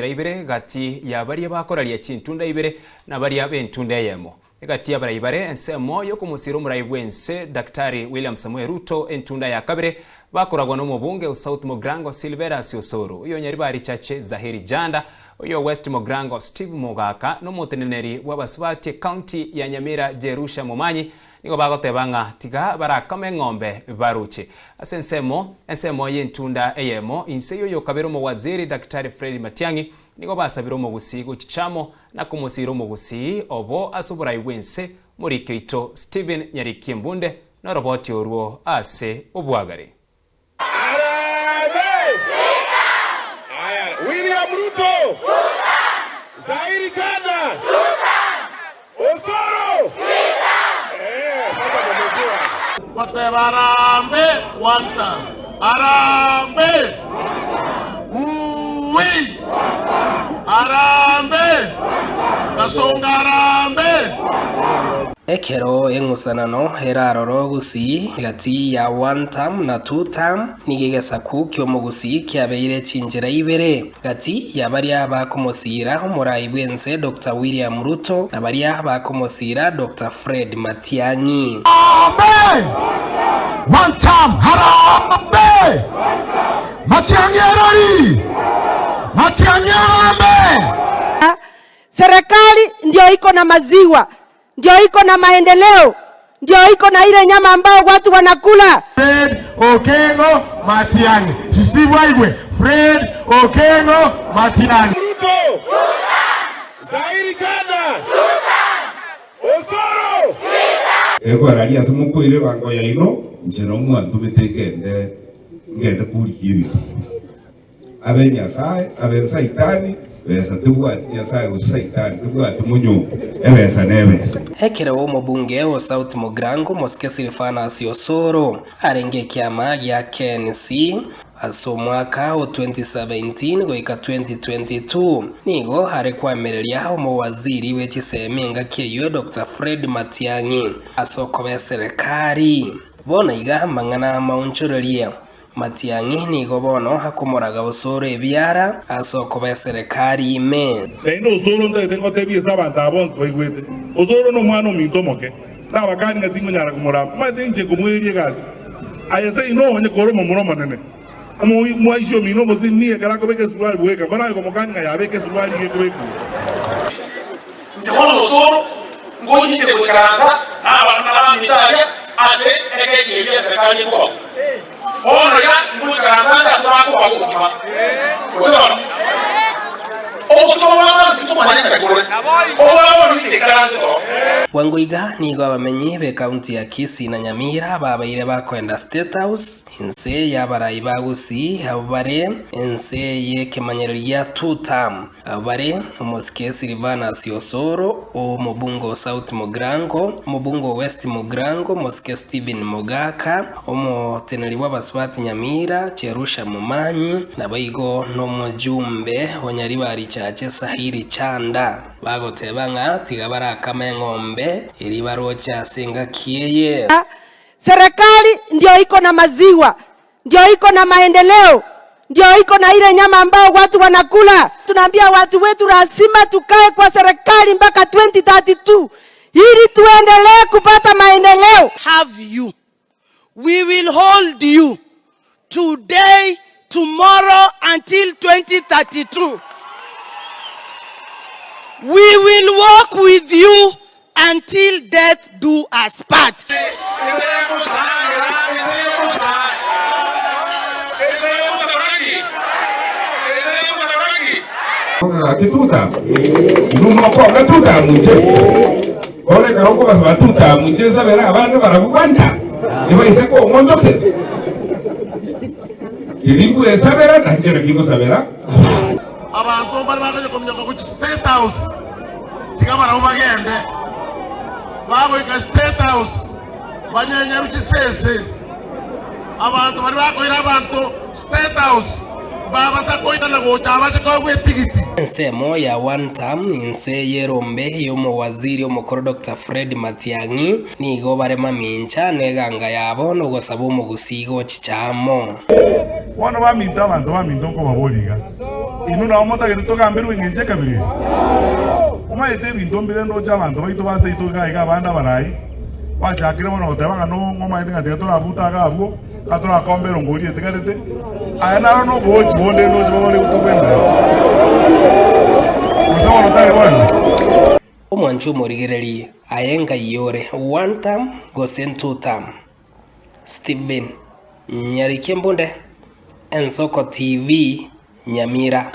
ibere gati ya baria bakoraria chintunda ibere na baria bentunda yemo gati ya barayibare ensemo yo kumusira umurayibwense Daktari William Samuel Ruto entunda ya kabere bakoragwa no mubunge South Mogrango Silveras Osoro uyo nyari bari chache Zahiri Janda uyo West Mogrango Steve Mogaka no muteneneri wabasubati county ya Nyamira Jerusha Momanyi niko bagotebanga tiga barakame ng'ombe baruche ensemo y'entunda eyemo inseyo yo kabero mu waziri Daktari Fred Matiang'i niko basabiro mu gusigo chichamo na kumusiro mu gusi obo asubura iwense muri keito Steven Nyarikiembunde no roboti oruo ase obwagare William Ruto Zahiri Janda Osoro Arambe wanta Arambe Uwi Arambe Kasonga Arambe Ekero engusanano heraroro gusi gati ya 1 term na 2 term nigegesa ku kyo mugusi kyabeire cinjira ibere gati ya baria bakomosira umurayibwense Dr. William Ruto na baria bakomosira Dr. Fred Matiang'i. Amen. 1 term Harambe Matiang'i erori Matiang'i Arambe. Serikali ndio iko na maziwa, ndio iko na maendeleo, ndio iko na ile nyama ambao watu wanakula. Fred Okengo Matiang'i. Steve Waigwe. Fred Okengo Matiang'i. Ruto Zahiri Janda Osoro ego araria tumukwire bango ya ino njero mwantu bitekende ngende kuri yibi abenya sai abensa itani besa tubwati ya sai usaitani tubwati munyu ebesa nebesa Hekere wo mubunge wa South Mogrango Mosque Silveras Osoro arenge kiama ya KNC aso mwaka wa 2017 goika 2022 nigo harekwamereria mu waziri wechisemenga keyo Dr. Fred Matiang'i asokobe serikali bona iga mangana maunchureria Matiang'i nigo bono hakomoraga Osoro ebyara asokobe serikali ime ndo Osoro ndo tengo tebisa abantu abonse baigwete Osoro no mwana ominto moke nabakani ngatingo nyara kumura madenje kumwerie gazi ayese ino onye koro mumuro manene mwaisho mino mozi niye karako beke suruali buweka bana yuko mokani ya beke suruali yekweko ntehono Osoro ngo yite kukaranza aba nalama mitaya ase eke yeye serikali ngo ono ya ngo karanza asaba ko bakuma Osoro Wangoiga nigo abamenyi be county ya Kisii na Nyamira babaire bakwenda State House inse yabarayi bagusi abare inse ye kemanyeria 2 term abare Mosque Silveras Osoro o mubungo South Mogrango mubungo West Mogrango Mosque Steven Mogaka omo teneri wabaswati Nyamira Jerusha Momanyi na baigo no mujumbe wanyari bari chache Zahiri Janda bagotebanga tigabara kama ng'ombe iri barocha senga kieye. Serikali ndio iko na maziwa, ndio iko na maendeleo, ndio iko na ile nyama ambao watu wanakula. Tunaambia watu wetu lazima tukae kwa serikali mpaka 2032 ili tuendelee kupata maendeleo. Have you, we will hold you today, tomorrow until 2032. We will walk with you until death do us part. Kituta nuno ko katuta munje ole ka ko batuta munje sabera abantu barakugwanda ibo iseko mondoke iliku esabera najera kiko sabera abantu bari bakaje komenya ko State House kigabara ubagende babo ka State House banyenye rukisese abantu bari bakoira abantu State House baba takoina na gocha abaje ko gwetigiti nsemo ya 1 term inse yerombe yo mu waziri omukoro Dr. Fred Matiang'i nigo barema mincha neganga yabo no gosaba mu gusigo chichamo wana baminta abantu baminto ko baboliga inu na omota gete togambirwe ng'enche kabiri omaete ebinto mbire ndocha abanto baito base itoiga banda barai bachakire bono goteba ng'a ng'omaete ng'a tiga torabutaga abwo gatorakombera ngori etigarete aya naro nobochi bonde ndoche babore gotobenda musabono tari bwana omwancho morigererie ayenga yore 1 term gosen 2 term Steven Nyarikembunde Ensoko TV Nyamira.